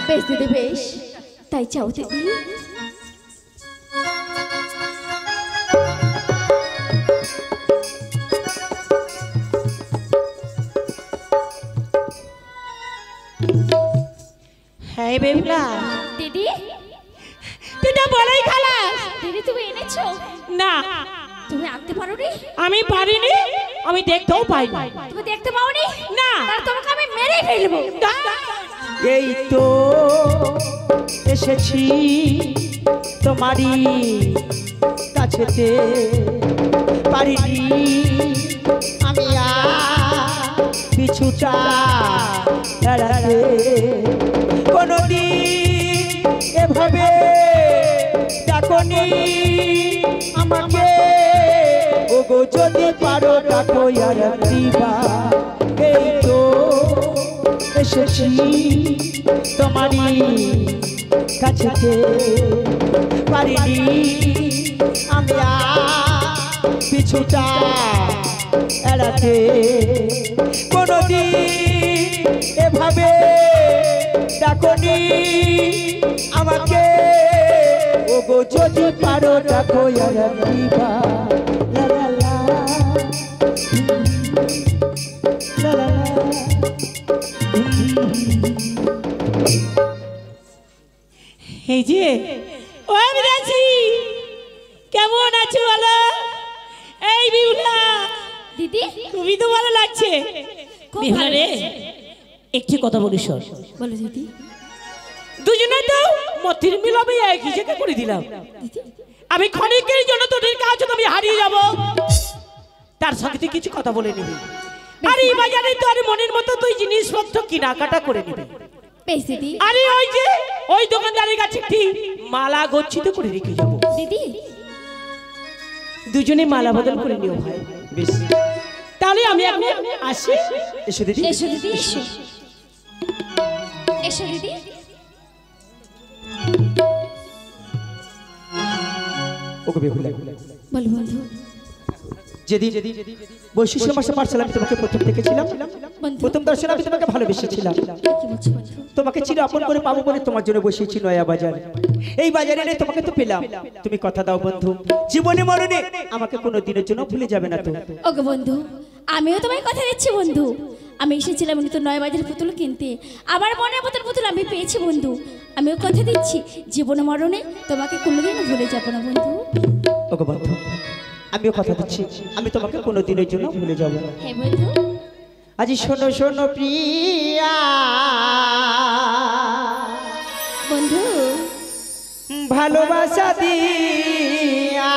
বেশ দিদি বেশ, তাই চাও দিদি। হ্যাঁ বেহুলা দিদি তুই তো বলেই খালাস। দিদি তুমি এনেছো? না তুমি আনতে পারো নি? আমি পারিনি, আমি দেখতেও পাইনি। তুমি দেখতে পাওনি? না তাহলে তোমাকে আমি মেরে ফেলবো। এই তো এসেছি তোমারই কাছেতে, পারিনি আমি আর পিছুটা এড়াতে। কোনদিন এভাবে ডাকনি আমাকে, ওগো যদি পারো ডাকো আর দিবা। এই তো এসেছি তোমারই কাছেতে, পারিনি আমি আর পিছুটা এড়াতে। কোনদিন এভাবে ডাকনি আমাকে, ওগো যদি পারো ডাকো আর দিবা। লা লা লা, লা লা লা। এই যে ও বিরাজি, কেমন আছো বলো? এই বিহুলা দিদি খুবই তো ভালো লাগছে। খুব বিহুলা ভালো রে, লাগছে। একটি কথা বলি শোন। বলো দিদি। দুজনে তো মতির মিলবে একই জায়গা করে দিলাম। দিদি আমি ক্ষণিকের জন্য তোদের কাছে আমি হারিয়ে যাব, তার সঙ্গে তুই কিছু কথা বলে নিবি। আর এই বাজারে তো আর মনের মতো তুই জিনিসপত্র কেনাকাটা করে নিবি। বেশ দিদি। আরে ওই যে ওই দোকানদারের কাছে ঠিক মালা গচ্ছিত করে রেখে যাবো। দিদি দুজনে মালা বদল করে নিও ভাই। বেশ, তাহলে আমি এখন আসি। এসো দিদি। এসো দিদি এসো। এসো দিদি। ওকে বেহুলা, বলো বন্ধু। যেদিন বৈশিষ্ট্য মাসে পাঠশালা আমি তোমাকে প্রথম দেখেছিলাম, বন্ধু প্রথম দর্শনে আমি তোমাকে ভালোবেসেছিলাম। কি বলছো বন্ধু? তোমাকে চির আপন করে পাবো বলে তোমার জন্য বসেছি নয়া বাজার। এই বাজারে এনে তোমাকে তো পেলাম। তুমি কথা দাও বন্ধু, জীবনে মরণে আমাকে কোনো দিনের জন্য ভুলে যাবে না তো? ওগো বন্ধু, আমিও তোমায় কথা দিচ্ছি বন্ধু। আমি এসেছিলাম তো নয় বাজার পুতুল কিনতে, আমার মনের মতন পুতুল আমি পেয়েছি বন্ধু। আমিও কথা দিচ্ছি জীবন মরণে তোমাকে কোনোদিন ভুলে যাব না বন্ধু। ওকে বন্ধু, আমিও কথা দিচ্ছি আমি তোমাকে কোনো দিনের জন্য ভুলে যাব না। হ্যাঁ বন্ধু। আজি শোনো শোনো প্রিয়া বন্ধু ভালোবাসা দিয়া,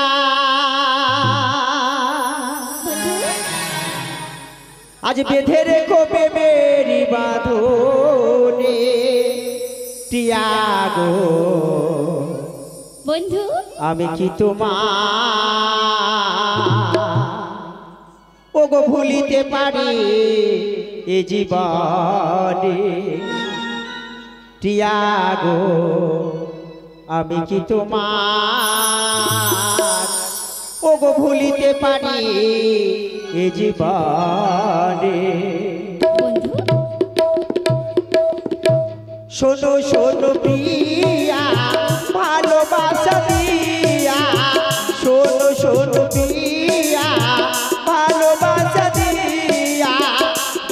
বন্ধু আজ বেঁধে রেখো প্রেমেরি বাঁধনে টিয়াগো। বন্ধু আমি কি তোমার ওগো ভুলিতে পারি এ জীবনে টিয়াগো। আমি কি তোমার ওগো ভুলিতে পারি এ জীবনে। বন্ধু শোনো শোনো প্রিয়া ভালোবাসা দিয়া, শোনো শোনো প্রিয়া ভালোবাসা দিয়া,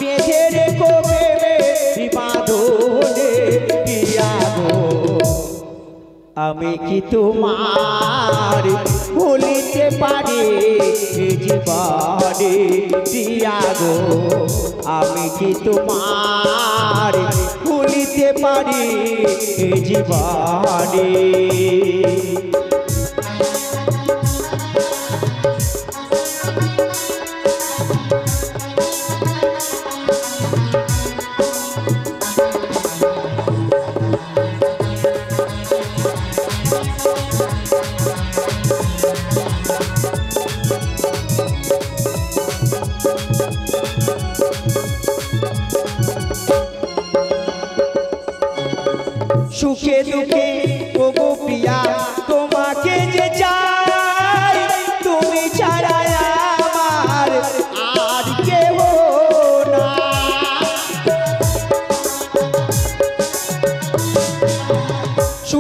বেঁধে রেখো প্রেমের বাঁধনে প্রিয়া গো। আমি কি তোমার ভুলিতে পারি এ জীবনে প্রিয়া গো। আমি কি তোমার ভুলিতে পারি এ জীবনে। সুখে দুঃখে ওগো প্রিয়া তোমাকে যে চাই, তুমি ছাড়া আমার আর কেহ না।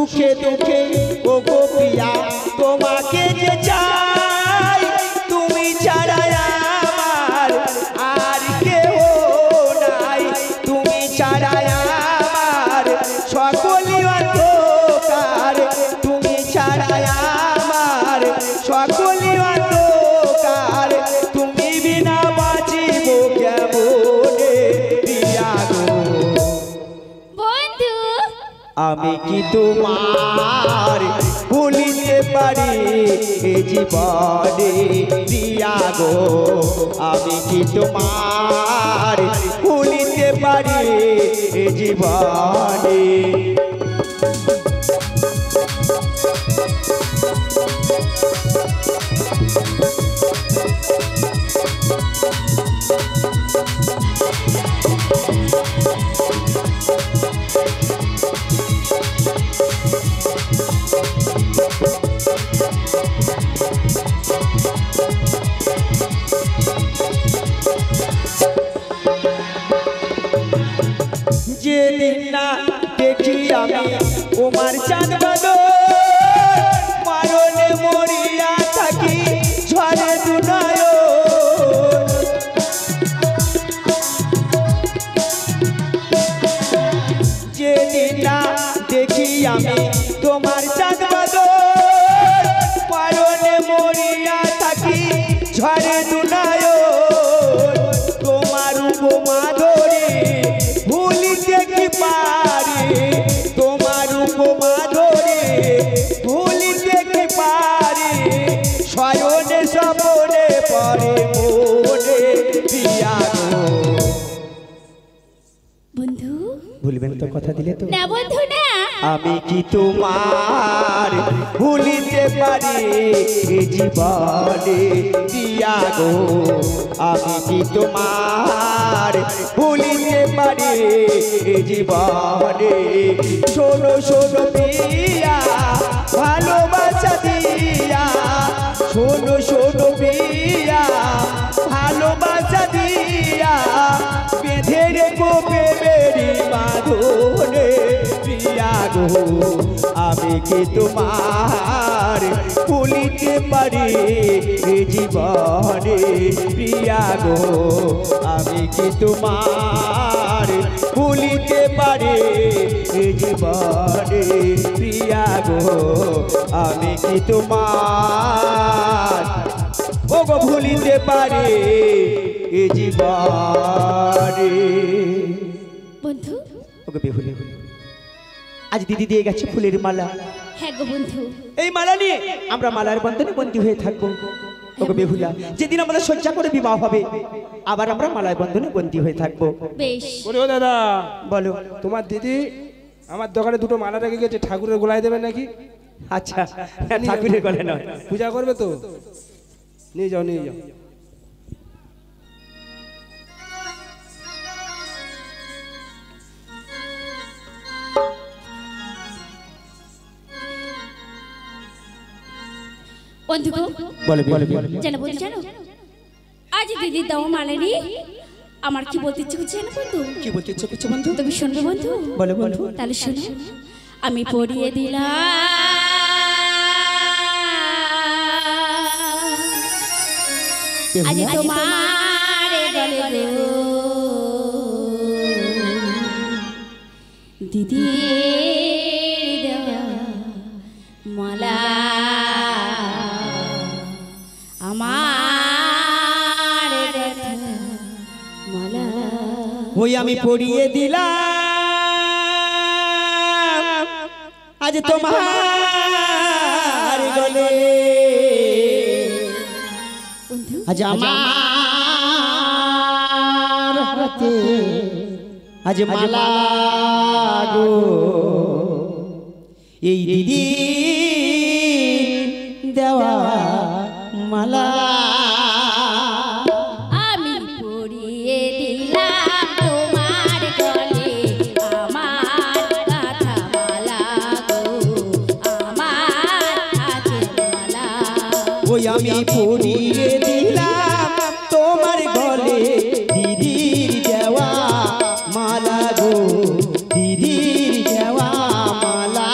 সুখে দুঃখে ও গো প্রিয়া তোমাকে যে চাই, তুমি ছাড়া আমার আর কেউ নাই, তুমি ছাড়া আমার সকলই অন্ধকার, তুমি ছাড়া আমার সকলই অন্ধকার, তুমি বিনা বাঁচিব কেমনে প্রিয়া গো। বন্ধু আমি কি তোমার ভুলিতে পারি এ জীবনে প্রিয়া গো, আমি কি তোমার ভুলিতে পারি এ জীবনে। যেদিন না দেখি আমি তোমার চাঁদ বাদল, মারণে মরিয়া থাকি ঝড়ে দুনায়ন, যেদিন না দেখি আমি তোমার চাঁদ বাদল, মারণে মরিয়া থাকি ঝড়ে দুনায়ন, তোমার উপমা ধরে ভুলিতে কি পারি, তোমার উপমা ধরে ভুলিতে কি পারি, শয়নে সপনে পরে মনে প্রিয়া গো। বন্ধু ভুলবেন তো, কথা দিলে তো। না বন্ধু না, আমি কি তোমার ভুলিতে পারি এ জীবনে প্রিয়া গো, আমি কি তোমার ভুলিতে পারি এ জীবনে। শোনো শোনো প্রিয়া ভালোবাসা দিয়া, শোনো শোনো প্রিয়া ভালোবাসা দিয়া, বেঁধে রেখো প্রেমেরি বাঁধনে প্রিয়া গো, আমি কি তোমার ভুলিতে পারি এ জীবনে প্রিয়া গো, আমি কি তোমার ভুলিতে পারি এ জীবনে প্রিয়া গো, আমি কি তোমার ও গো ভুলিতে পারি এ জীবনে। বন্ধু ওকে বেহুলে আজ দিদি দিয়ে গেছে ফুলের মালা, হ্যাঁ গো বন্ধু, এই মালা নিয়ে আমরা মালার বন্ধনে বন্দী হয়ে থাকবো। ওকে বেহুলা, যেদিন আমাদের শয্যা করে বিবাহ হবে আবার আমরা মালার বন্ধনে বন্দী হয়ে থাকবো। বেশ। বলি ও দাদা, বলো। তোমার দিদি আমার দোকানে দুটো মালা রেখে গেছে, ঠাকুরের গোলায় দেবেন নাকি? আচ্ছা, ঠাকুরের গলে নয়, পূজা করবে তো, নিয়ে যাও নিয়ে যাও। বন্ধু গো, বলে বলে বলে জানো বন্ধু জানো, আজ দিদির দাও মালেনি আমার কি বলতে ইচ্ছে করছে না বন্ধু? কি বলতে ইচ্ছে করছে বন্ধু? তুমি শুনবে বন্ধু? বলে বন্ধু। তাহলে শোনো, আমি পড়িয়ে দিলাম আজ তোমার গলে গো দিদি দেওয়া মালা, আমার গাথা মালা, ওই আমি পড়িয়ে দিলাম আজ তোমার গলে, বন্ধু আজ আমার হাতে আজ মালা গো, এই দিদি দেওয়া মালা, আমি পড়িয়ে দিলাম তোমার গলে আমার গাথা মালা গো, আমার হাতের মালা, ওই আমি পড়িয়ে দিলাম তোমার গলে দিদির দেওয়া মালা গো, দিদির দেওয়া মালা।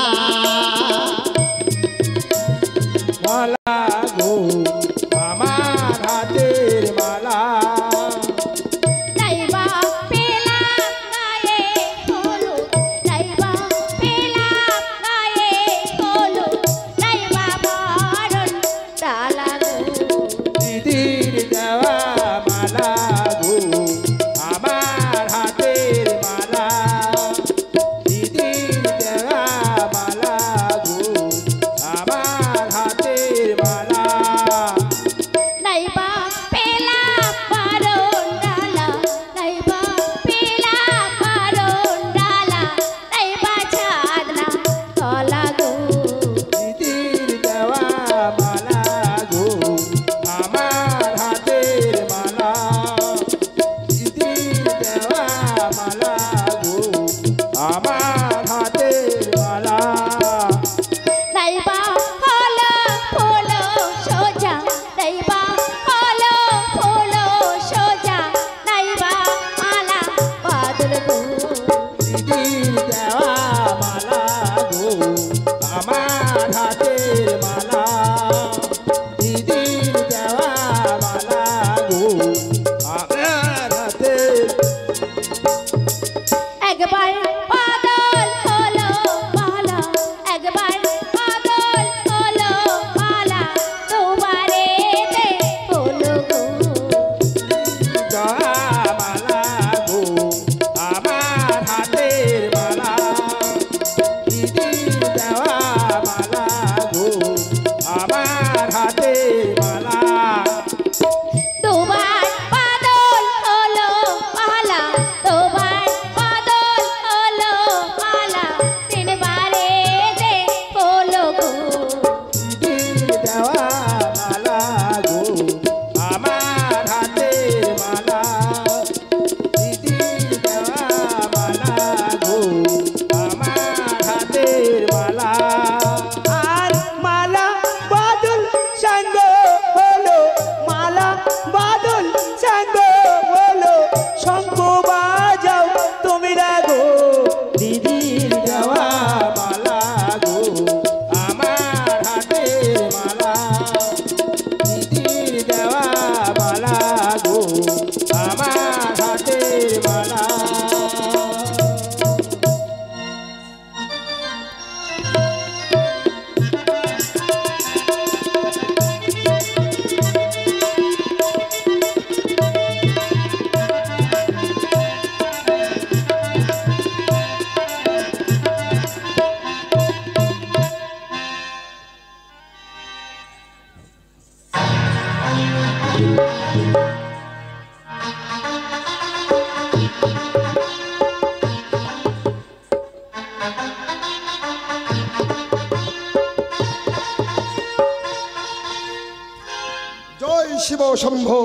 জয় শিব শম্ভো,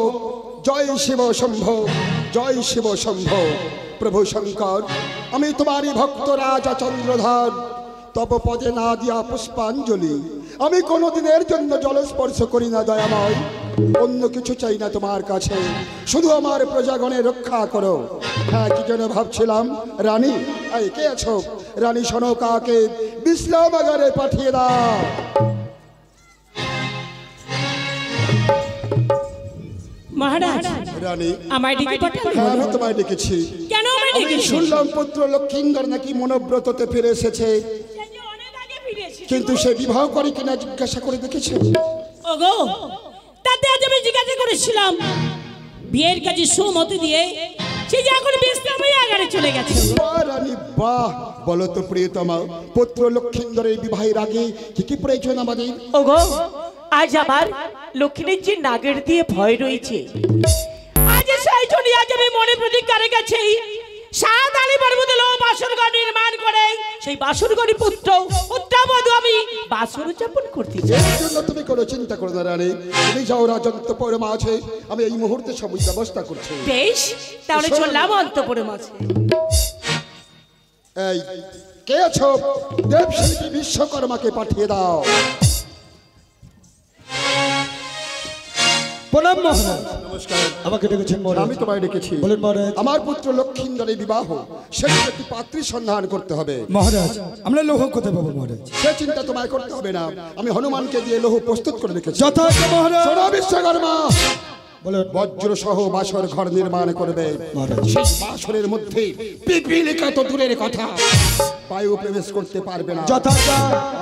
জয় শিব শম্ভো, জয় শিব শম্ভো। প্রভু শঙ্কর, আমি তোমারই ভক্ত রাজা চন্দ্রধর, তব পদে না দিয়া পুষ্পাঞ্জলি। আমি কোনোদিনের জন্য জলস্পর্শ করি না দয়াময়, অন্য কিছু চাই না তোমার কাছে, শুধু আমার প্রজাগণের রক্ষা করো। হ্যাঁ, কি যেন ভাবছিলাম, রানী এই কে আছো? রানী সনকাকে বিশ্রামাগারে পাঠিয়ে দাও। মহারাজ, রানী, আমায় ডেকে পাঠালেন? হ্যাঁ, আমি তোমায় ডেকেছি। কেন আমায় ডেকেছেন? শুনলাম পুত্র লক্ষিন্দর নাকি মনোব্রততে ফিরে এসেছে, কিন্তু সে বিবাহ করে কিনা জিজ্ঞাসা করে দেখেছে? ওগো, তাতে আজ আমি জিজ্ঞাসা করেছিলাম, বিয়ের কাজে সুমতি দিয়ে সে যে এখন বিশ্রামাগারে চলে গেছে। বাহ রানী বাহ, বলো তো প্রিয়তমা, পুত্র লক্ষিন্দরের বিবাহের আগে কি কি প্রয়োজন আমাদের? ওগো, আজ আমার লক্ষ্মীর যে নাগের দিয়ে ভয় রয়েছে, আজ সেই জন্য আজ আমি মনে প্রতিজ্ঞা রেখেছি, সাত আলী পর্বতে বাসরঘর নির্মাণ করে সেই বাসরঘরে পুত্র পুত্রবধূ আমি বাসর উদযাপন করতে চাই। এর জন্য তুমি কোনো চিন্তা করো না রানী, তুমি যাও রাজন্তপুর মাঝে, আমি এই মুহূর্তে সব ব্যবস্থা করছি। বেশ, তাহলে চললাম অন্তপুর মাঝে। এই কে আছো? দেবশিল্পী বিশ্বকর্মাকে পাঠিয়ে দাও। প্রণাম মহারাজ। নমস্কার। আমাকে ডেকেছেন মহারাজ? আমি তোমায় ডেকেছি। বলেন মহারাজ। আমার পুত্র লক্ষিন্দরের বিবাহ, সেটার একটি পাত্রী সন্ধান করতে হবে। মহারাজ, আমরা লৌহ কোথায় পাবো মহারাজ? সে চিন্তা তোমায় করতে হবে না, আমি হনুমানকে দিয়ে লৌহ প্রস্তুত করে রেখেছি। যথার্থ মহারাজ। শোনো বিশ্বকর্মা, বলেন বজ্র সহ বাসর ঘর নির্মাণ করবে। মহারাজ। সেই বাসরের মধ্যে পিপিলিকা তো দূরের কথা, বায়ু প্রবেশ করতে পারবে না। যথার্থ।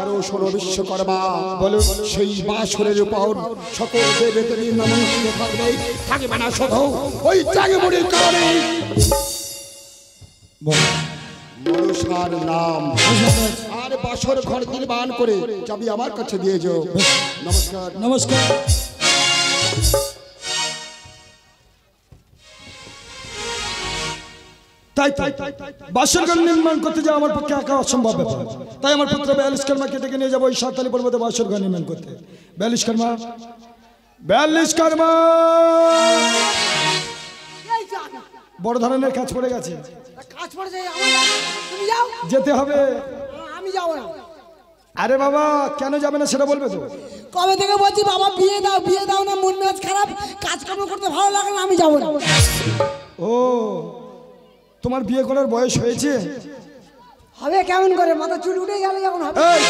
আরো শোনো বিশ্বকর্মা, বলুন। সেই বাসরের উপর সকল দেবদেবীর নমস্কার থাকবে, থাকবে না শুধু ওই চাঙমুড়ির কারণে মনসার নাম। আর বাসর ঘর নির্মাণ করে চাবি আমার কাছে দিয়ে যাও। নমস্কার। নমস্কার। তাই তাই বাসরঘর নির্মাণ করতে যাওয়া আমার পক্ষে একা অসম্ভব ব্যাপার, তাই আমার পুত্র 42 কর্মাকে ডেকে নিয়ে যাবো ওই সাতালি পর্বতে বাসরঘর নির্মাণ করতে। 42 কর্মা, 42 কর্মা, বড় ধরনের কাজ পড়ে গেছে, কাজ পড়েছে, তুমি যাও। যেতে হবে। আমি যাবো না। আরে বাবা, কেন যাবে না সেটা বলবে তো? কবে থেকে বলছি বাবা বিয়ে দাও, বিয়ে দাও না, মন মেজাজ খারাপ, কাজকর্ম করতে ভালো লাগে না, আমি যাবো না। ও, তোমার বিয়ে করার বয়স হয়েছে? হবে কেমন করে, মাথা চুল উঠে গেলে যখন হবে। এই,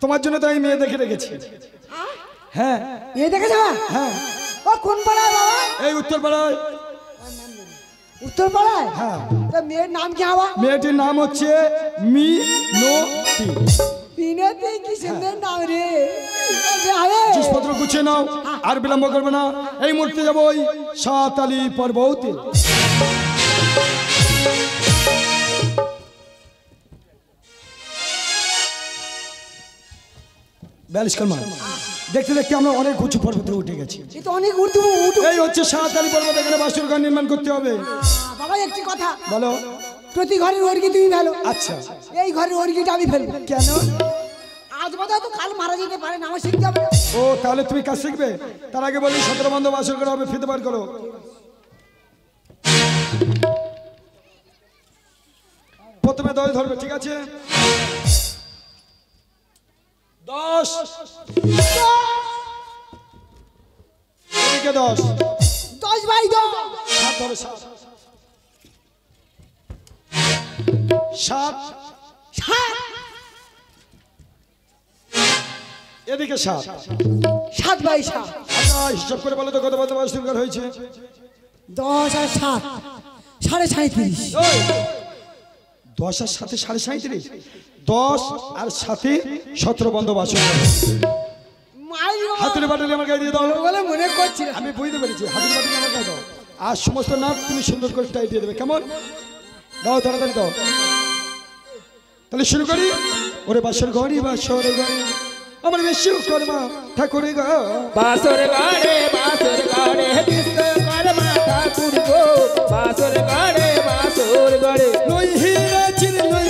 তোমার জন্য তো আমি মেয়ে দেখে রেখেছি। হ্যাঁ মেয়ে দেখে যাবা? হ্যাঁ, ও কোন পাড়ায় বাবা? এই উত্তর পাড়ায়। উত্তর পাড়ায়? হ্যাঁ। তা মেয়ের নাম কি হবা? মেয়েটির নাম হচ্ছে মিনতি। বিনতি, কি সুন্দর নাম রে। তবে হবে। জিনিসপত্র গুছিয়ে নাও, আর বিলম্ব করবে না, এই মুহূর্তে যাবো ওই সাতালি পর্বতে। 42 কর্মা, দেখতে দেখতে আমরা অনেক উঁচু পর্বতে উঠে গেছি। এ তো অনেক উঠু উঠু। এই হচ্ছে সাতালি পর্বত, এখানে বাসরঘর নির্মাণ করতে হবে। বাবা একটি কথা বলো। প্রতি ঘরের ওর্গি তুমি ফেলো। আচ্ছা। এই ঘরের ওর্গিটা আমি ফেলবো। কেন? আজ বোধহয় তো কাল মারা যেতে পারে না, আমার শিখতে হবে। ও, তাহলে তুমি কাজ শিখবে? তার আগে বলি 17 বন্ধ বাসর করা হবে, ফিতে বার করো। প্রথমে 10 ধরবে, ঠিক আছে? 10, এদিকে 10, 10 বাই 10। 7 ধরো, 7, 7, এদিকে 7, 7 বাই 7। আচ্ছা, হিসাব করে বলো তো কত বন্ধ বাসর হয়েছে? 10 আর 7 37.5। 10 আর 7 37.5, 10 আর 7 17 বন্ধ বাসর। হাতুড়ি বাটুলি আমার গায়ে দিয়ে দাও। বলে মনে করছি না। আমি বুঝতে পেরেছি, হাতুড়ি বাটুলি আমার গায়ে দাও, আর সমস্ত নাট তুমি সুন্দর করে টাই দিয়ে দেবে, কেমন? দাও, তাড়াতাড়ি দাও। তাহলে শুরু করি। ওরে বাসর ঘরে, বাসর ঘরে আমার বিশ্বকর্মা ঠাকুরে গো, বাসর ঘরে বিশ্বকর্মা ঠাকুর গো, বাসর ঘরে লই হিরা চির লই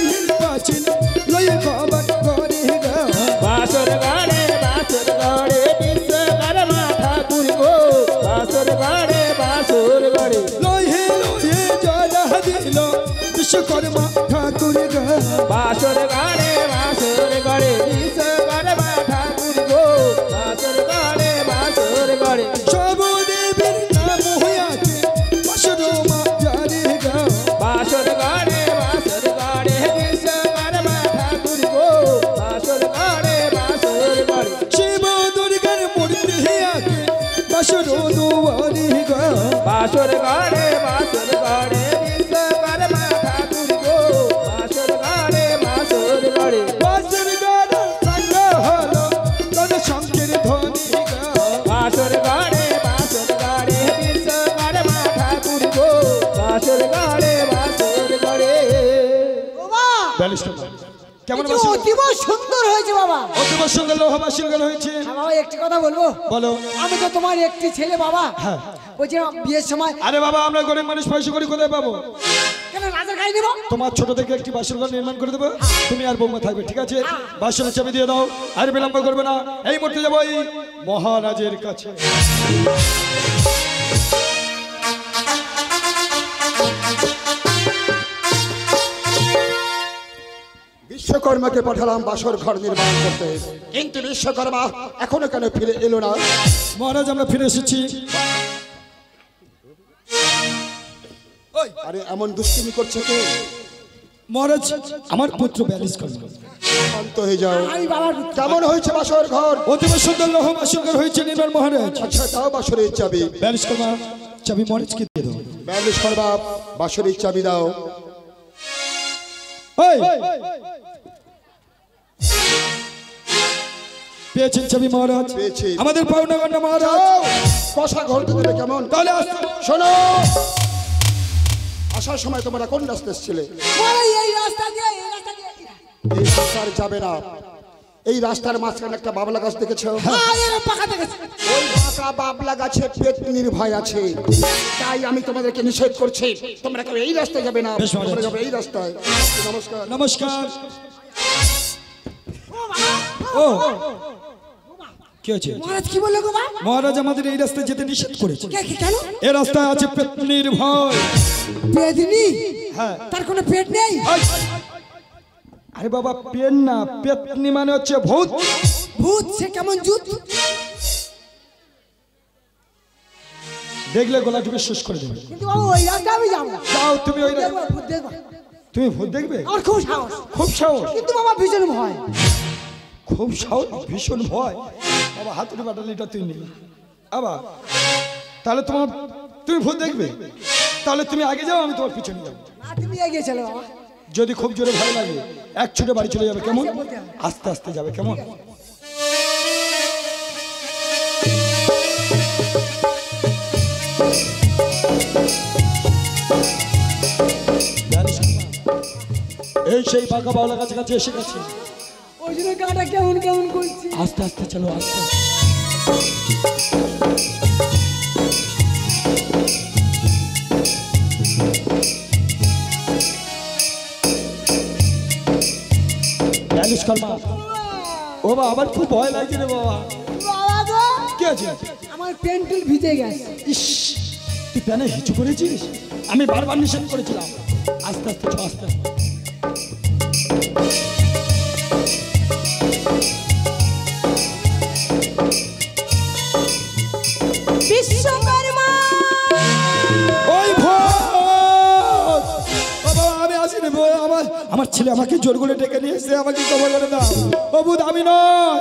বাসর ঘরে বিশ্বকর্মা ঠাকুর গো বাসর ঘরে সব দেবীর নাম হইয়াছে বাসর বাজারে গো বাসর ঘরে বিশ্বকর্মা ঠাকুর গো বাসর ঘরে শিব দুর্গার মূর্তি হইয়াছে বাসর দুয়ারে গো বাসর ঘরে বিশ্বকর্মা ঠাকুর গো বাসর ঘরে বাসর গাড়া সঙ্গ হলো তোর শঙ্কের ধ্বনি গো বাসর ঘরে বিশ্বকর্মা ঠাকুর গো বাসর ঘরে কেমন অতীব সুন্দর হয়েছে বাবা। অতীব সুন্দর লৌহ বাসর গান হয়েছে। হ্যাঁ বাবা, একটি কথা বলবো। বলো। আমি তো তোমার একটি ছেলে বাবা। হ্যাঁ। বলছি বিয়ের সময় আরে বাবা আমরা গরিব মানুষ পয়সা করে কোথায় পাবো? কেন রাজার গাড়ি নেবো? তোমার ছোট থেকে একটি বাসর ঘর নির্মাণ করে দেবো, তুমি আর বৌমা থাকবে, ঠিক আছে? বাসনের চাবি দিয়ে দাও, আর বিলম্ব করবে না। এই মুহূর্তে যাবো এই মহারাজের কাছে। বিশ্বকর্মাকে পাঠালাম বাসর ঘর নির্মাণ করতে, কিন্তু বিশ্বকর্মা এখনো কেন ফিরে এলো না? মহারাজ আমরা ফিরে এসেছি। আরে এমন দুষ্টিমি করছে তো? মহারাজ আমার পুত্র 42 কর্মা। শান্ত হয়ে যাও। আমি বাবার কেমন হয়েছে বাসর ঘর? অতীব সুন্দর লৌহ বাসর ঘর হয়েছে নির্মাণ মহারাজ। আচ্ছা তাও বাসরের চাবি। 42 কর্মা চাবি মহারাজকে দিয়ে দাও। 42 কর্মা বাসরের চাবি দাও। পেয়েছেন চাবি মহারাজ? পেয়েছি। আমাদের পাওনা গন্ডা মহারাজ। কষা ঘর দেবে কেমন? তাহলে শোনো, আসার সময় তোমরা কোন রাস্তা এসেছিলে? এই রাস্তা দিয়ে এই রাস্তার যাবে না। এই রাস্তার মাঝখানে একটা বাবলা গাছ দেখেছো? পাকা দেখেছি। ওই পাকা বাবলা গাছে পেতনির ভয় আছে, তাই আমি তোমাদেরকে নিষেধ করছি, তোমরা কেউ এই রাস্তায় যাবে না, বেশ মহারাজ। তোমরা যাবে এই রাস্তায়। নমস্কার। নমস্কার। ও কি হয়েছে? মহারাজ কি বললো গো মা? মহারাজ আমাদের এই রাস্তায় যেতে নিষেধ করেছে। কেন? এই রাস্তায় আছে পেতনির ভয়। পেতনি? হ্যাঁ। তার কোনো পেট নেই? আরে বাবা পেন না, পেতনি মানে হচ্ছে ভূত। ভূত? সে কেমন জুত? দেখলে গলা টিপে শেষ করে দেবে। কিন্তু বাবু ওই রাস্তা আমি যাবো। যাও তুমি ওই দেখবো, ভূত দেখবো। তুমি ভূত দেখবে? আমার খুব সাহস। খুব সাহস? কিন্তু বাবা ভীষণ ভয়। খুব সাহস, ভীষণ ভয়। বাবা হাতুড়ি বাটালিটা তুই নেই আবার। তাহলে তুমি ভূত দেখবে? তাহলে তুমি আগে যাও, আমি তোমার পিছনে যাবো। না তুমি এগিয়ে চলো বাবা। যদি খুব জোরে ভয় লাগে এক ছুটে বাড়ি চলে যাবে, কেমন? আস্তে আস্তে যাবে, কেমন? এই সেই পাকা বাউলা কাছে কাছে এসে গেছে। ওই জন্য গাটা কেমন কেমন করছি। আস্তে আস্তে চলো, আস্তে আস্তে। ও বাবা আমার খুব ভয় লাগছে রে বাবা। বাবা গো, কি আছে? আমার পেন্টুল ভিজে গেছে। ইস, তুই প্যানে হিচু করেছিস? আমি বারবার নিষেধ করেছিলাম। আস্তে আস্তে চ, আস্তে আস্তে। বিশ্বকর্মা ওই বাবা আমি আসিনি। আমার ছেলে আমাকে জোর করে ডেকে নিয়ে এসে আমাকে খবর করে দাও। ও বুধ আমি নয়।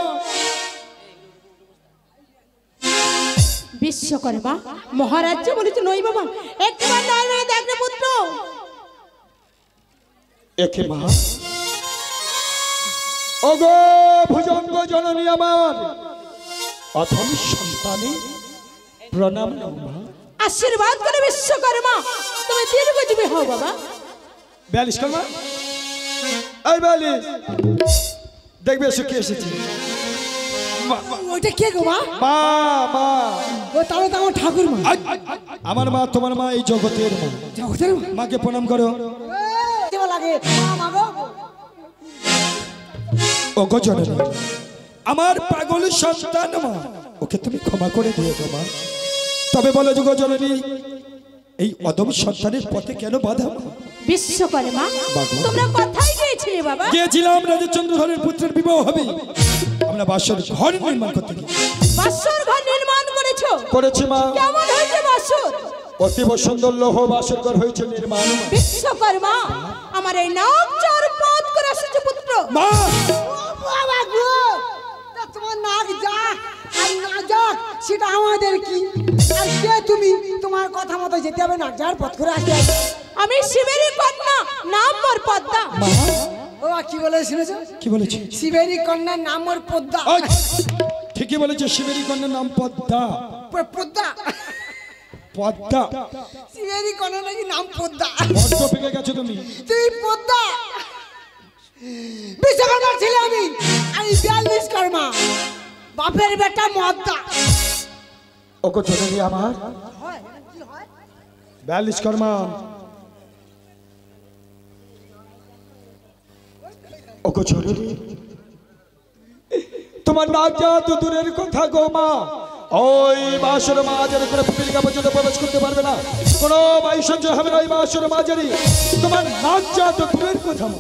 বিশ্বকর্মা মহারাজ বলেছে নই বাবা, একবার নয় নয় দেখবে পুত্র। একে মা ওগো ভুজঙ্গ জননী আমার অথম সন্তানে প্রণাম মা। আশীর্বাদ করে বিশ্বকর্মা তুমি দীর্ঘজীবী হও বাবা। 42 কর্মা, এই 42 দেখবে এসে কে এসেছে। ওইটা কে গো মা? মা মা ও তাহলে তো আমার ঠাকুর মা। আমার মা, তোমার মা, এই জগতের মা। জগতের মা? মাকে প্রণাম করো। কেমন লাগে মা গো? ও গো জননী আমার পাগল সন্তান মা, ওকে তুমি ক্ষমা করে দিও গো মা। তবে বলো গো জননী এই অদম সন্তানের পথে কেন বাধা? বিশ্বকর্মা তোমরা কোথায় গিয়েছিলে বাবা? গিয়েছিলাম রাজা চন্দ্রধরের পুত্রের বিবাহ হবে, আমরা বাসর ঘর নির্মাণ করতে গিয়ে। বাসর ঘর নির্মাণ করেছো? করেছি মা। কেমন হয়েছে বাসর? অতীব সুন্দর লৌহ বাসর ঘর হয়েছে নির্মাণ। বিশ্বকর্মা আমার এই নাম চার পথ করে এসেছে পুত্র। মা বাবা গো, তা তোমার নাক যাক আর না যাক সেটা আমাদের কি? আর কে তুমি? তোমার কথা মতো যেতে হবে, নাক যার পথ করে আসতে হবে। আমি শিবেরই কন্যা, নাম মোর পদ্মা। ও কি বলে শুনেছো? কি বলেছি? শিবেরই কন্যার নাম ওর পদ্মা। ওই, ঠিকই বলেছে, শিবেরই কন্যার নাম পদ্মা। পদ্মা, পদ্মা শিবেরই কন্যার নাকি নাম পদ্মা। বড্ড পেকে গেছো তুমি। তুই পদ্মা, বিশ্বকর্মার ছেলে আমি। আমি 42 কর্মা, বাপের বেটা মদ্দা। ওকে জননী আমার 42 কর্মা। ওকে জননী তোমার নাক যা তো দূরের কথা গো মা, ওই বাসর মাঝারি করে পিপিলিকা পর্যন্ত প্রবেশ করতে পারবে না, কোনো বায়ু সঞ্চয় হবে না ওই বাসর মাঝারি। তোমার নাক যা তো দূরের কথা মা।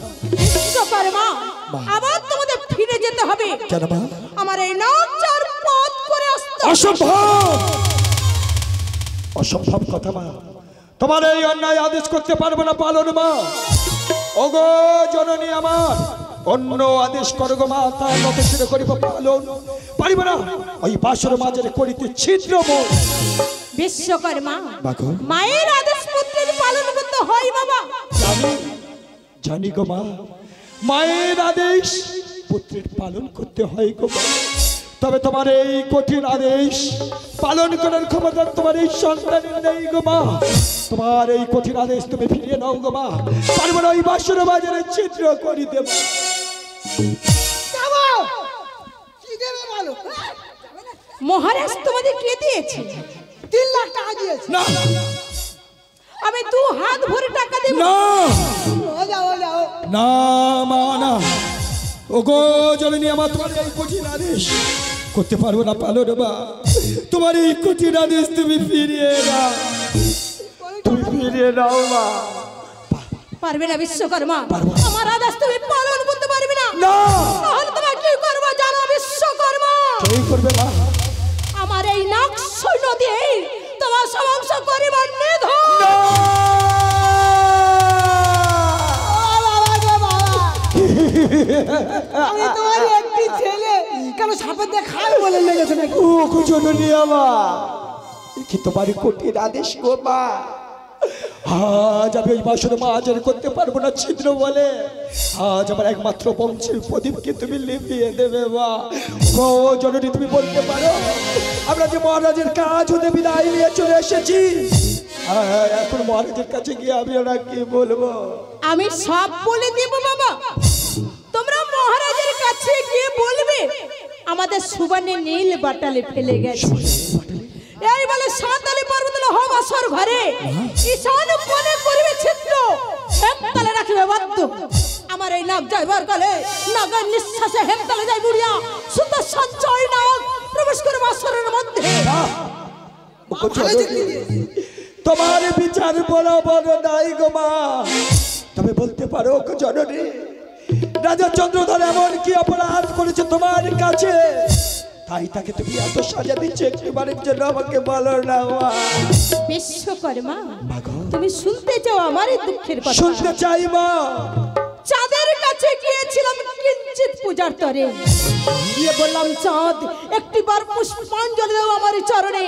বিশ্বকর্মা আবার তোমাদের ফিরে যেতে হবে। কেন মা? আমার এই নাম চার পথ করে আসতে। অসম্ভব, অসম্ভব কথা মা, তোমার এই অন্যায় আদেশ করতে পারবো না পালন মা। ওগো জননী আমার, অন্য আদেশ করো গো মা, তা নত শিরে করিব পালন পারিব না। ওই বাসর মাঝারে করিতে ছিদ্র মোর। বিশ্বকর্মা বাঘো মায়ের আদেশ পুত্রের পালন করতে হয় বাবা। জানি, জানি গো মা, মায়ের আদেশ পুত্রের পালন করতে হয় গো মা। তবে তোমার এই কঠিন আদেশ পালন করার ক্ষমতা তোমার এই সন্তানের নেই গো মা। তোমার এই কঠিন আদেশ তুমি ফিরিয়ে নাও গো মা, পারবো না ওই বাসর বাজারে ছিদ্র করে দেব। কি দেবে বলো? মহারাজ তোমাদের কে দিয়েছে? 3 লাখ টাকা দিয়েছে। না আমি 2 হাত ভরে টাকা দেব। না ও যাও যাও। না মা না, ওগো জননী আমার, তোমার এই কঠিন আদেশ করতে পারবো না পালন মা। তোমার এই কঠিন আদেশ তুমি ফিরিয়ে নাও, তুমি ফিরিয়ে নাও মা। পারবে না বিশ্বকর্মা, আমার আদেশ তুমি পালন করতে পারবে না। না তাহলে তোমার কি করবো জানো বিশ্বকর্মা? এই করবে মা। আমার এই নাক সৈন্য দিয়ে তোমার সমস্ত করিবার নিধন। আমি তোমার একটি ছেলে, কেন সাপের দিয়ে খাই বলে লেগেছে নাকি? ও গো জননী আমার, কি তোমার কঠিন আদেশ গো মা। আজ আমি ওই বাসর মাঝারি করতে পারবো না ছিদ্র বলে, আজ আমার একমাত্র বংশের প্রদীপকে তুমি লিপিয়ে দেবে মা। ও জননী তুমি বলতে পারো, আমরা যে মহারাজের কাজ হতে বিদায় নিয়ে চলে এসেছি, এখন মহারাজের কাছে গিয়ে আমি ওরা কি বলবো? আমি সব বলে দেব বাবা। তোমরা মহারাজের কাছে গিয়ে বলবে আমাদের সুবর্ণে নীল বাটালে ফেলে গেছে। এই বলে সাঁতালি পর্বতল হবাসর ঘরে ঈশান কোণে করবে ছিদ্র, হেমতালে রাখবে বাদ্য। আমার এই নাক যাইবার কালে নাগের নিঃশ্বাসে হেমতালে যায় বুড়িয়া, সুত সঞ্চয় নাগ প্রবেশ করে বাসরের মধ্যে। তোমার বিচার বরাবর নাই গো মা। তবে বলতে পারো গো জননী, রাজা চন্দ্রধর এমন কি অপরাধ করেছে তোমার কাছে, তাই তাকে তুমি এত সাজা দিচ্ছ? একটিবারের জন্য আমাকে বলো না মা। বিশ্বকর্মা তুমি শুনতে চাও আমার এই দুঃখের কথা? শুনতে চাই মা। চাঁদের কাছে গিয়েছিলাম কিঞ্চিত পূজার তরে, গিয়ে বললাম চাঁদ একটিবার পুষ্পাঞ্জলি দাও আমার চরণে,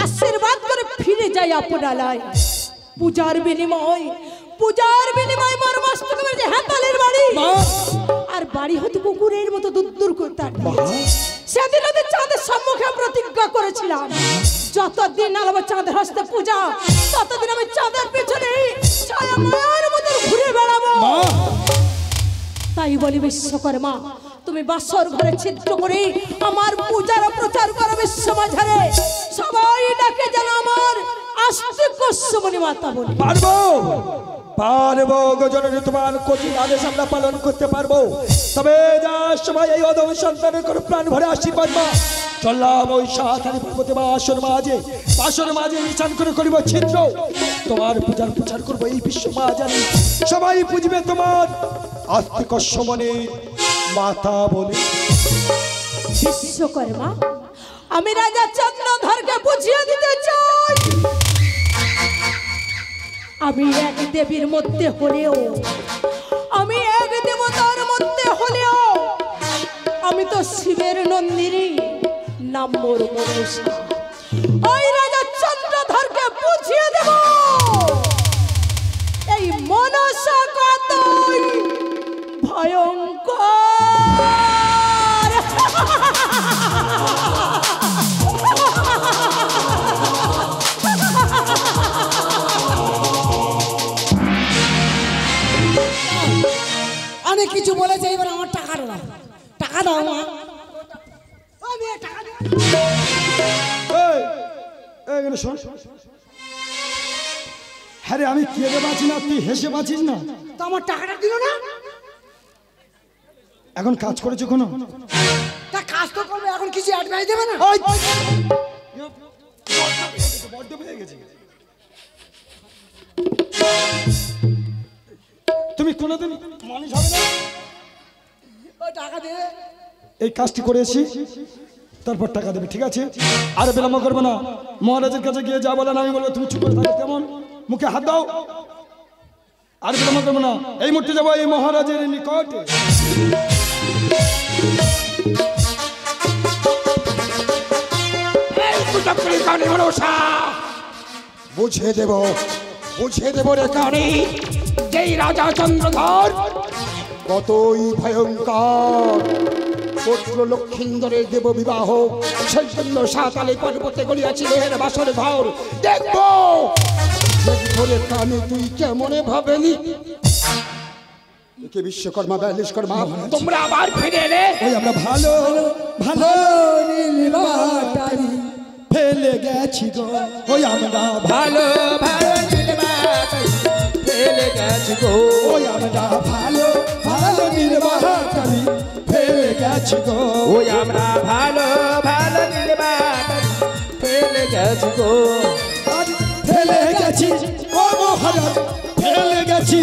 আশীর্বাদ করে ফিরে যাই আপনালয়। পূজার বিনিময় মোর মস্তকের যে হাতালের বাড়ি, আর বাড়ি হতে কুকুরের মতো দূর করতে। সেদিন ওদের চাঁদের সম্মুখে প্রতিজ্ঞা করেছিলাম, যতদিন আলো চাঁদের হস্তে পূজা ততদিন আমি চাঁদের পেছনে ছায়া মায়ের মতো ঘুরে বেড়াবো। তাই বলি বিশ্বকর্মা, তুমি বাসর ঘরে ছিদ্র করে আমার পূজার প্রচার করো বিশ্ব মাঝারে, সবাই ডাকে যেন আমার আস্তিক কশ্যপনি মাতা বলি। পারবো পারবো গজনের তোমার কঠিন আদেশ আমরা পালন করতে পারবো, তবে যার সময় এই অদম সন্তানের কোনো প্রাণ ভরে আশীর্বাদ মা চললাম ওই সাতারি পর্বতে বা আসর মাঝে নিচান করে করিব ছিদ্র, তোমার পূজার প্রচার করবো এই বিশ্ব মা জানি সবাই পুজবে তোমার আস্তিক সমনে মাতা বলে। বিশ্বকর্মা, আমি রাজা চন্দ্রধরকে বুঝিয়ে দিতে চাই, আমি এক দেবীর মধ্যে হলেও, আমি এক দেবতার মধ্যে হলেও, আমি তো শিবের নন্দিনী নম্বর মনসা। ওই রাজা চন্দ্রধরকে বুঝিয়ে দেব এই মনসা কতই ভয়ঙ্কর। অনেক কিছু বলেছে, এবার আমার টাকা দাও, টাকা দাও মা। আমি টাকা দেব। এখানে শোন, হ্যাঁ রে, আমি কেঁদে বাঁচি না, তুই হেসে বাঁচিস না। তো আমার টাকাটা দিল না? এখন কাজ করেছো কোনো? তা কাজ তো করবে, এখন কিছু অ্যাডভাইস দেবে না? বড্ড পেয়ে গেছে। তুমি কোনোদিন মানুষ হবে না। ওই টাকা দেবে। এই কাজটি করেছি, তারপর টাকা দেবে, ঠিক আছে? আর বিলম্ব করবে না। মহারাজের কাছে গিয়ে যা বলেন আমি বলবো, তুমি চুপ করে থাকো। কেমন? মুখে হাত দাও। আর বিলম্ব করবে না। এই মুহূর্তে যাবো এই মহারাজের নিকট। বুঝিয়ে দেব রে কানে, যেই রাজা চন্দ্রধর কতই ভয়ঙ্কর, পুত্র লক্ষিন্দরের দেব বিবাহ, সেই জন্য সাতালি পর্বতে গড়িয়াছিল এর বাসর ঘর। দেখবো রে কানে তুই কেমনে ভাবেনি। বিশ্বকর্মা বিশ্বকর্মা তোমরা আবার ফিরে এলে। ওই আমরা ভালো ভালো নীলবাটারি ফেলে গেছি গো, ওই আমরা ভালো ভালো নীলবাটারি ফেলে গেছি গো, ওই আমরা ভালো ভালো নীলবাটারি ফেলে গেছি গো, ওই আমরা ভালো ভালো নীলবাটারি ফেলে গেছি গো, ফেলে গেছি ও মহারাজ, ফেলে গেছি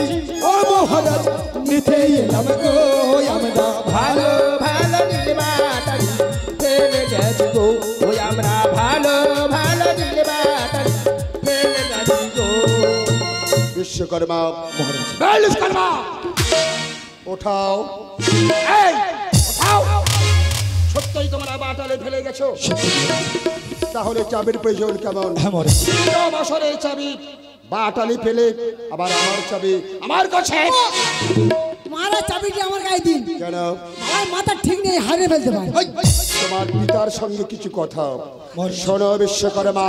ও মহারাজ, নিতে এলাম গো, ওই আমরা ভালো ভালো নীলবাটারি ফেলে গেছি গো, ওই আমরা ভালো ভালো নীলবাটারি ফেলে গেছি গো। বিশ্বকর্মা বিশ্বকর্মা ওঠাও, এই ওঠাও। সত্যই তোমরা বাটালে ফেলে গেছো? তাহলে চাবির প্রয়োজন কেমন? বছরের চাবি বাটালি ফেলে আবার আমার চাবি আমার কাছে। মারা চাবিটি আমার গায়ে দিন। কেন? আমার মাথা ঠিক নেই, হারিয়ে ফেলতে পারে। তোমার পিতার সঙ্গে কিছু কথা শোনো বিশ্বকর্মা।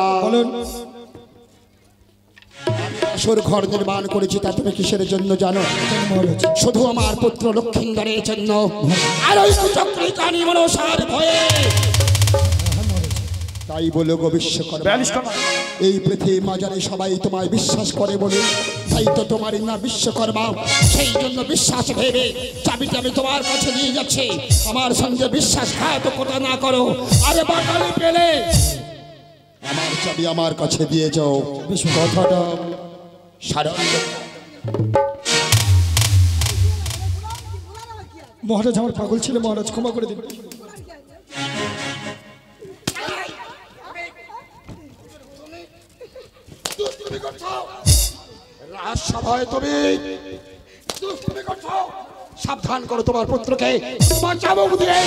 আসর ঘর নির্মাণ করেছি, তা তুমি কিসের জন্য জানো? শুধু আমার পুত্র লক্ষিন্দরের জন্য, আর ওই কুচক্রী কানী মনসার ভয়ে। তাই বলো গো বিশ্বকর্মা, এই পৃথিবী মাজারে সবাই তোমায় বিশ্বাস করে বলে, তাই তো তোমার না বিশ্বকর্মা। সেই জন্য বিশ্বাস ভেবে চাবিটি আমি তোমার কাছে নিয়ে যাচ্ছি। আমার সঙ্গে বিশ্বাসঘাতকতা না করো। আরে বাটালি পেলে আমার চাবি আমার কাছে দিয়ে যাও। কথাটা সারা। মহারাজ আমার পাগল ছিল, মহারাজ ক্ষমা করে দিন। রাজসভায় তুমি সাবধান করো তোমার পুত্রকে। তোমার চাবুক দিয়ে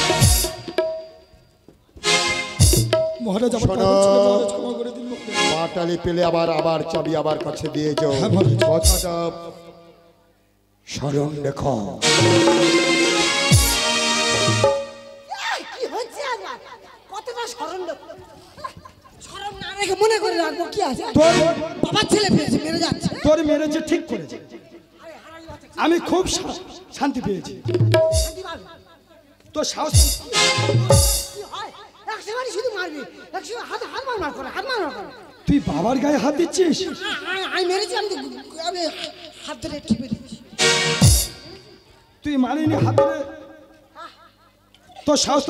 মহারাজ আমার পাগল ছিল, মহারাজ ক্ষমা করে দিন। বাটালি পেলে আবার চাবি আবার কাছে দিয়ে যাও। কথাটা স্মরণ রেখো। কি হচ্ছে আমার? কতটা স্মরণ স্মরণ না রেখে মনে করে রাখবো কি আছে? বাবার ছেলে পেয়েছে, মেরে যাচ্ছে। তোর মেরেছে, ঠিক করেছে। আমি খুব শান্তি পেয়েছি। তোর সাহস কি হয়? এক একসময় শুধু মারবি, একসময় হাত হাত মার করে, হাত মার করে। তুই বাবার গায়ে হাত দিচ্ছিস? আমি মেরেছি, আমি হাত ধরে টিপে দিচ্ছি। তুই মারিনি হাত ধরে? তোর সাহস